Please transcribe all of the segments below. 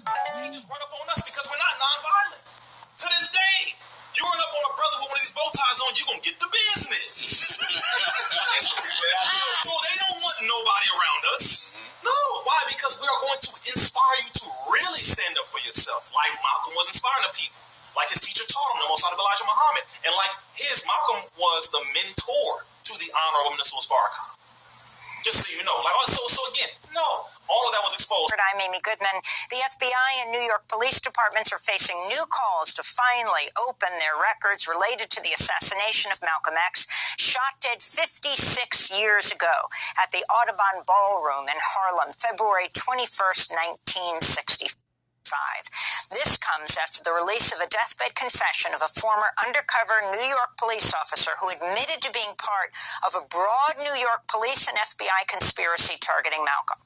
violence, they just run up on us because we're not nonviolent. To this day, you run up on a brother with one of these bow ties on, you're going to get the business. So they don't want nobody around us. No, why? Because we are going to inspire you to really stand up for yourself, like Malcolm was inspiring the people, like his teacher taught him, the Most Honorable Elijah Muhammad, and like Malcolm was the mentor to the Honorable Minister Farrakhan. Just so you know, so again, no, all of that was exposed. I'm Amy Goodman. The FBI and New York police departments are facing new calls to finally open their records related to the assassination of Malcolm X, shot dead 56 years ago at the Audubon Ballroom in Harlem, February 21st, 1965. This comes after the release of a deathbed confession of a former undercover New York police officer who admitted to being part of a broad New York police and FBI conspiracy targeting Malcolm.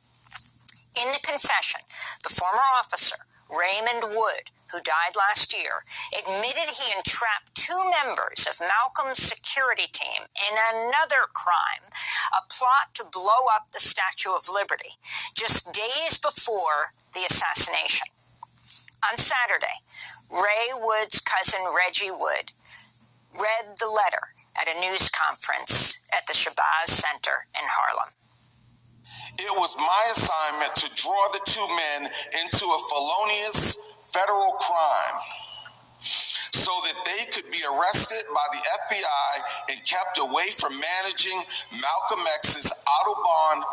In the confession, the former officer, Raymond Wood, who died last year, admitted he entrapped two members of Malcolm's security team in another crime, a plot to blow up the Statue of Liberty, just days before the assassination. On Saturday, Ray Wood's cousin Reggie Wood read the letter at a news conference at the Shabazz Center in Harlem. It was my assignment to draw the two men into a felonious federal crime so that they could be arrested by the FBI and kept away from managing Malcolm X's Audubon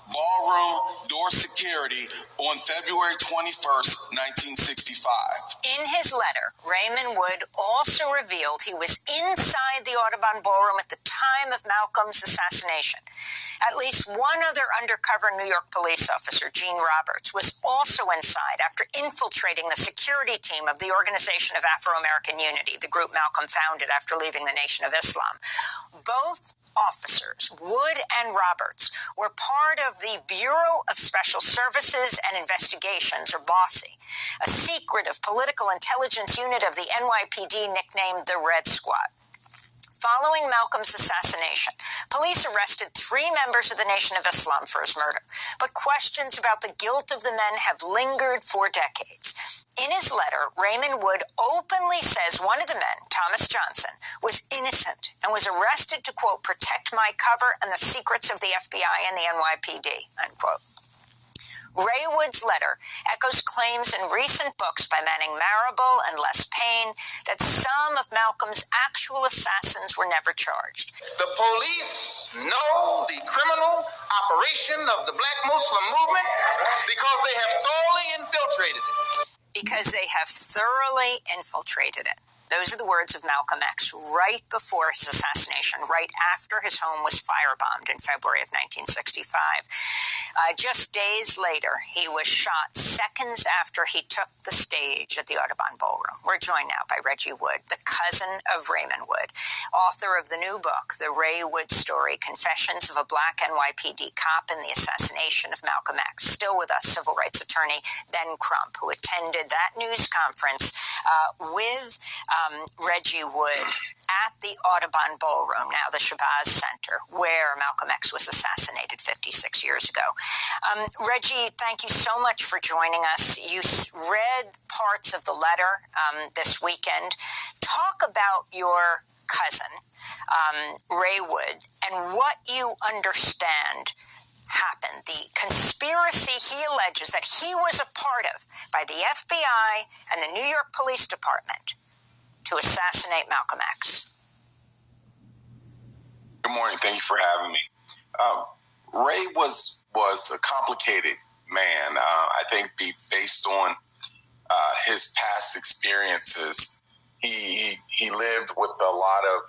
Ballroom door security on February 21st, 1965. In his letter, Raymond Wood also revealed he was inside the Audubon Ballroom at the time of Malcolm's assassination. At least one other undercover New York police officer, Gene Roberts, was also inside after infiltrating the security team of the Organization of Afro-American Unity, the group Malcolm founded after leaving the Nation of Islam. Both officers, Wood and Roberts, were part of the Bureau of Special Services and Investigations, or BOSSI, a secretive political intelligence unit of the NYPD nicknamed the Red Squad. Following Malcolm's assassination, police arrested 3 members of the Nation of Islam for his murder, but questions about the guilt of the men have lingered for decades. In his letter, Raymond Wood openly says one of the men, Thomas Johnson, was innocent and was arrested to, quote, protect my cover and the secrets of the FBI and the NYPD, unquote. Ray Wood's letter echoes claims in recent books by Manning Marable and Les Payne that some of Malcolm's actual assassins were never charged. The police know the criminal operation of the Black Muslim movement because they have thoroughly infiltrated it. Because they have thoroughly infiltrated it. Those are the words of Malcolm X right before his assassination, right after his home was firebombed in February of 1965. Just days later, he was shot seconds after he took the stage at the Audubon Ballroom. We're joined now by Reggie Wood, the cousin of Raymond Wood, author of the new book, The Ray Wood Story, Confessions of a Black NYPD Cop in the Assassination of Malcolm X. Still with us, civil rights attorney Ben Crump, who attended that news conference with Reggie Wood at the Audubon Ballroom, now the Shabazz Center, where Malcolm X was assassinated 56 years ago. Reggie, thank you so much for joining us. You read parts of the letter this weekend. Talk about your cousin, Ray Wood, and what you understand happened, the conspiracy he alleges that he was a part of by the FBI and the New York Police Department to assassinate Malcolm X. Good morning. Thank you for having me. Ray was a complicated man. I think based on his past experiences, he lived with a lot of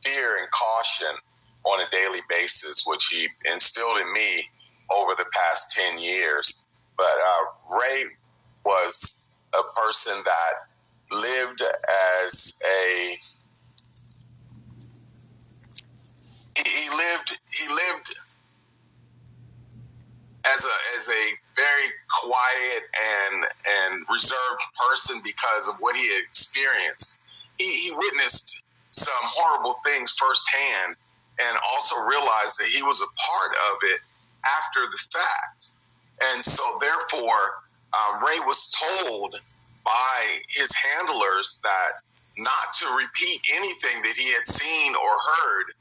fear and caution on a daily basis, which he instilled in me over the past 10 years. But Ray was a person that lived as he lived as a very quiet and reserved person because of what he had experienced. He witnessed some horrible things firsthand and also realized that he was a part of it after the fact. And so therefore, Ray was told by his handlers that not to repeat anything that he had seen or heard,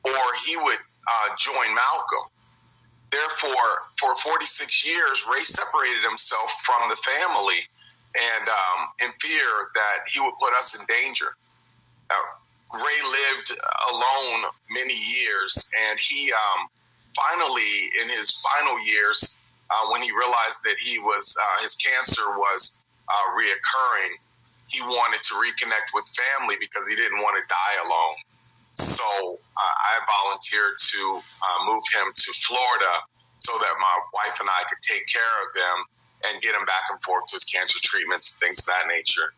or he would join Malcolm. Therefore, for 46 years, Ray separated himself from the family and in fear that he would put us in danger. Ray lived alone many years, and he finally, in his final years, when he realized that his cancer was reoccurring, he wanted to reconnect with family because he didn't want to die alone. So I volunteered to move him to Florida so that my wife and I could take care of him and get him back and forth to his cancer treatments, things of that nature.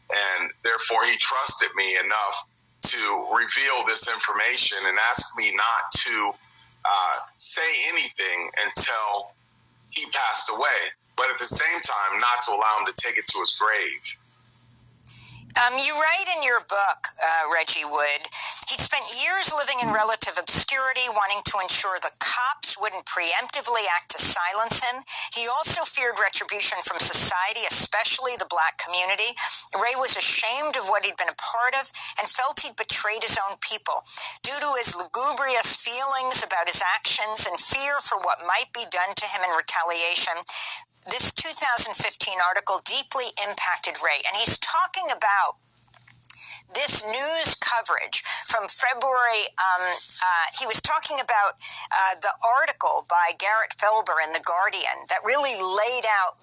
And therefore, he trusted me enough to reveal this information and ask me not to say anything until he passed away, but at the same time, not to allow him to take it to his grave. You write in your book, Reggie Wood, he'd spent years living in relative obscurity, wanting to ensure the cops wouldn't preemptively act to silence him. He also feared retribution from society, especially the Black community. Ray was ashamed of what he'd been a part of and felt he'd betrayed his own people. Due to his lugubrious feelings about his actions and fear for what might be done to him in retaliation, this 2015 article deeply impacted Ray, and he's talking about this news coverage from February. He was talking about the article by Garrett Felber in The Guardian that really laid out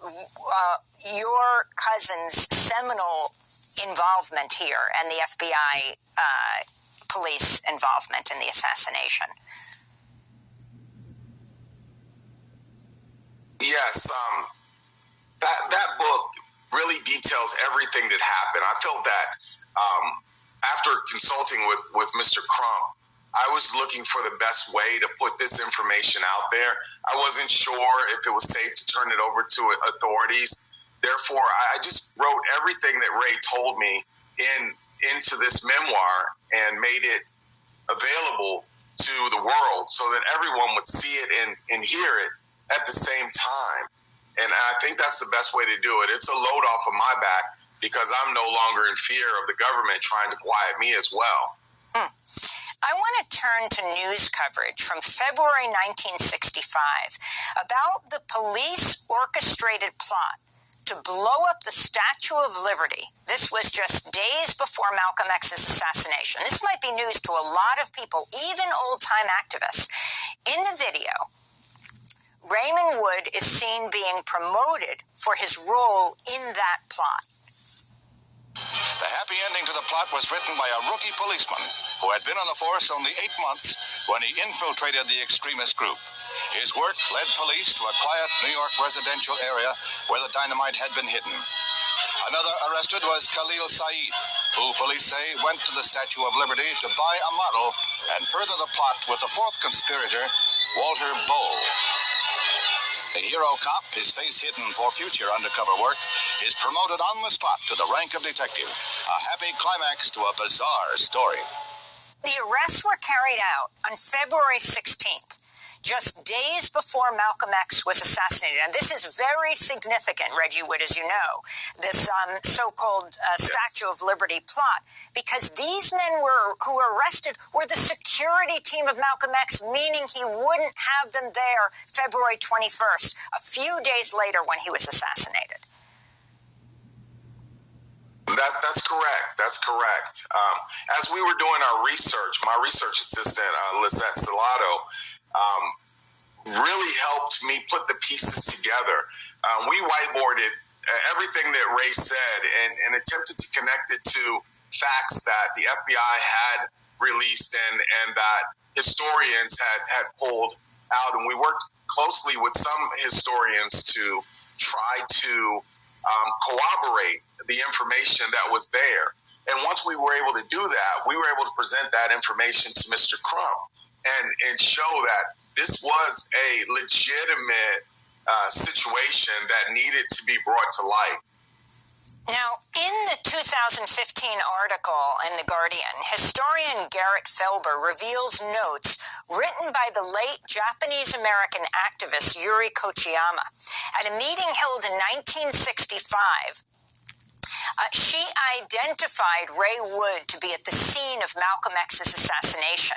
your cousin's seminal involvement here and the FBI police involvement in the assassination. Yes, that book really details everything that happened. I felt that after consulting with Mr. Crump, I was looking for the best way to put this information out there. I wasn't sure if it was safe to turn it over to authorities. Therefore, I just wrote everything that Ray told me into this memoir and made it available to the world so that everyone would see it and hear it at the same time. And I think that's the best way to do it. It's a load off of my back because I'm no longer in fear of the government trying to quiet me as well. I want to turn to news coverage from February 1965 about the police orchestrated plot to blow up the Statue of Liberty. This was just days before Malcolm X's assassination. This might be news to a lot of people, even old-time activists. In the video, Raymond Wood is seen being promoted for his role in that plot. The happy ending to the plot was written by a rookie policeman who had been on the force only 8 months when he infiltrated the extremist group. His work led police to a quiet New York residential area where the dynamite had been hidden. Another arrested was Khalil Saeed, who police say went to the Statue of Liberty to buy a model and further the plot with the fourth conspirator, Walter Bowe. The hero cop, his face hidden for future undercover work, is promoted on the spot to the rank of detective. A happy climax to a bizarre story. The arrests were carried out on February 16th, just days before Malcolm X was assassinated. And this is very significant, Reggie Wood, as you know, this so-called Statue of Liberty plot, because these men who were arrested were the security team of Malcolm X, meaning he wouldn't have them there February 21st, a few days later when he was assassinated. That's correct. That's correct. As we were doing our research, my research assistant, Lizette Salato, really helped me put the pieces together. We whiteboarded everything that Ray said and attempted to connect it to facts that the FBI had released and that historians had pulled out. And we worked closely with some historians to try to corroborate the information that was there. And once we were able to do that, we were able to present that information to Mr. Crump and show that this was a legitimate situation that needed to be brought to light. Now, in the 2015 article in The Guardian, historian Garrett Felber reveals notes written by the late Japanese-American activist Yuri Kochiyama. At a meeting held in 1965, she identified Ray Wood to be at the scene of Malcolm X's assassination.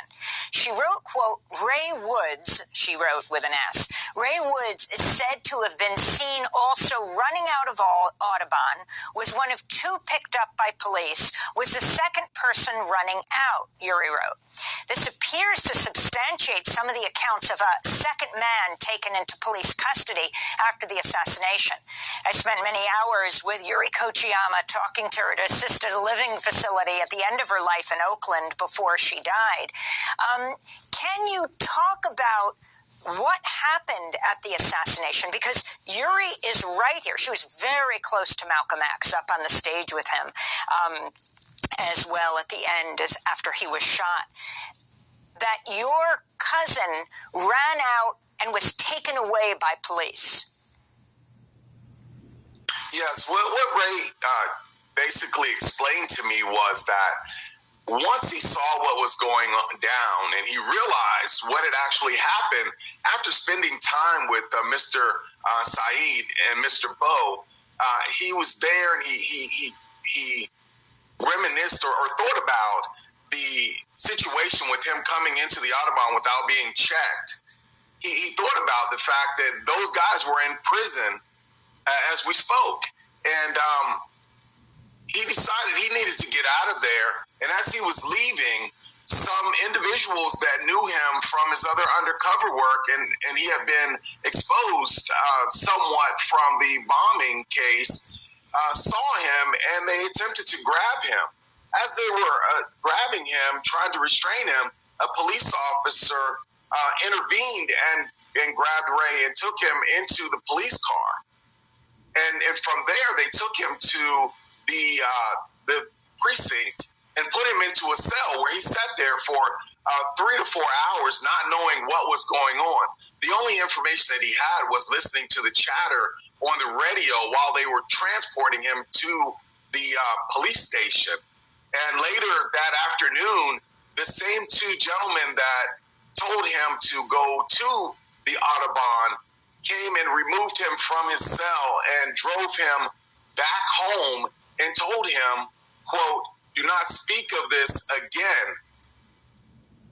She wrote, quote, Ray Woods, she wrote with an S, Ray Woods is said to have been seen also running out of Audubon, was one of two picked up by police, was the second person running out, Yuri wrote. This appears to substantiate some of the accounts of a second man taken into police custody after the assassination. I spent many hours with Yuri Kochiyama talking to her at an assisted living facility at the end of her life in Oakland before she died. Can you talk about what happened at the assassination? Because Yuri is right here. She was very close to Malcolm X, up on the stage with him as well at the end as after he was shot. That your cousin ran out and was taken away by police. Yes, what Ray basically explained to me was that once he saw what was going on down and he realized what had actually happened after spending time with Mr. Saeed and Mr. Bo, he was there and he reminisced or thought about the situation with him coming into the Audubon without being checked. He thought about the fact that those guys were in prison as we spoke. And he decided he needed to get out of there. And as he was leaving, some individuals that knew him from his other undercover work, and he had been exposed somewhat from the bombing case, saw him and they attempted to grab him. As they were grabbing him, trying to restrain him, a police officer intervened and grabbed Ray and took him into the police car. And from there, they took him to the precinct and put him into a cell where he sat there for 3 to 4 hours, not knowing what was going on. The only information that he had was listening to the chatter on the radio while they were transporting him to the police station. And later that afternoon, the same two gentlemen that told him to go to the Audubon came and removed him from his cell and drove him back home and told him, quote, do not speak of this again,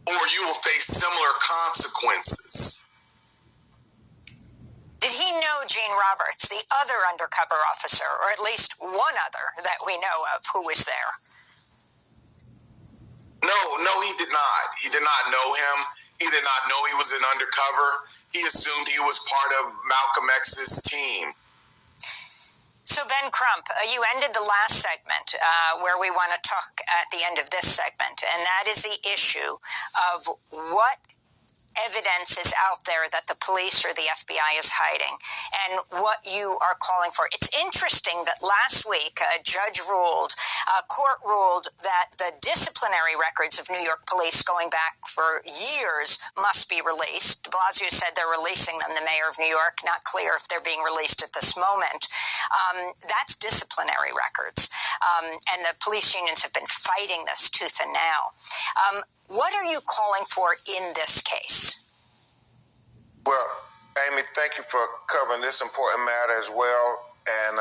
or you will face similar consequences. Did he know Gene Roberts, the other undercover officer, or at least one other that we know of who was there? No, he did not. He did not know him. He did not know he was an undercover. He assumed he was part of Malcolm X's team. So, Ben Crump, you ended the last segment where we want to talk at the end of this segment, and that is the issue of what evidence is out there that the police or the FBI is hiding and what you are calling for. It's interesting that last week a court ruled that the disciplinary records of New York police going back for years must be released. De Blasio said they're releasing them. The mayor of New York, not clear if they're being released at this moment. That's disciplinary records. And the police unions have been fighting this tooth and nail. What are you calling for in this case? Well, Amy, thank you for covering this important matter as well. And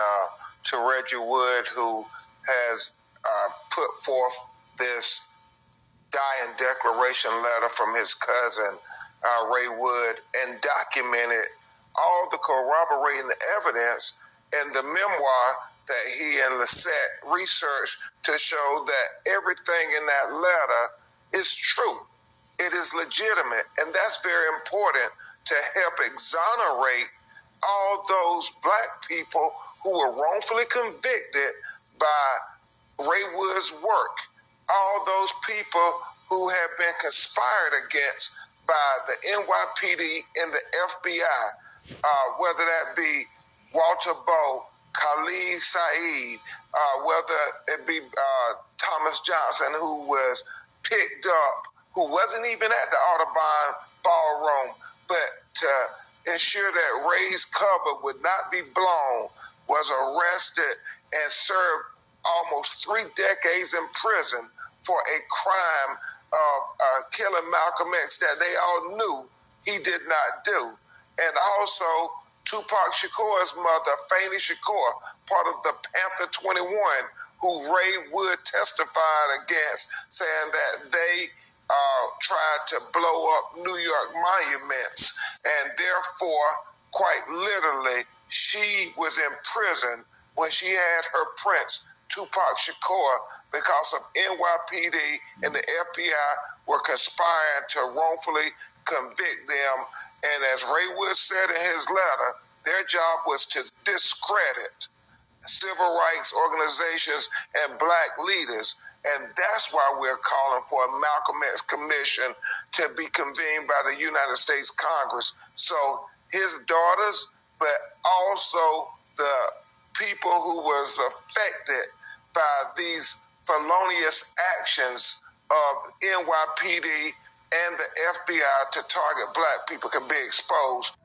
to Reggie Wood, who has put forth this dying declaration letter from his cousin, Ray Wood, and documented all the corroborating evidence in the memoir that he and Lisette researched to show that everything in that letter is true. It is legitimate, and that's very important to help exonerate all those black people who were wrongfully convicted by Ray Wood's work, all those people who have been conspired against by the NYPD and the FBI, whether that be Walter Bowe, Khalid Saeed, whether it be Thomas Johnson, who was picked up, who wasn't even at the Audubon ballroom, but to ensure that Ray's cover would not be blown, was arrested and served almost 3 decades in prison for a crime of killing Malcolm X that they all knew he did not do. And also Tupac Shakur's mother, Fannie Shakur, part of the Panther 21, who Ray Wood testified against, saying that they tried to blow up New York monuments, and therefore, quite literally, she was in prison when she had her prince, Tupac Shakur, because of NYPD and the FBI were conspiring to wrongfully convict them. And as Ray Wood said in his letter, their job was to discredit civil rights organizations and black leaders. And that's why we're calling for a Malcolm X commission to be convened by the United States Congress. So his daughters, but also the people who was affected by these felonious actions of NYPD and the FBI to target black people can be exposed.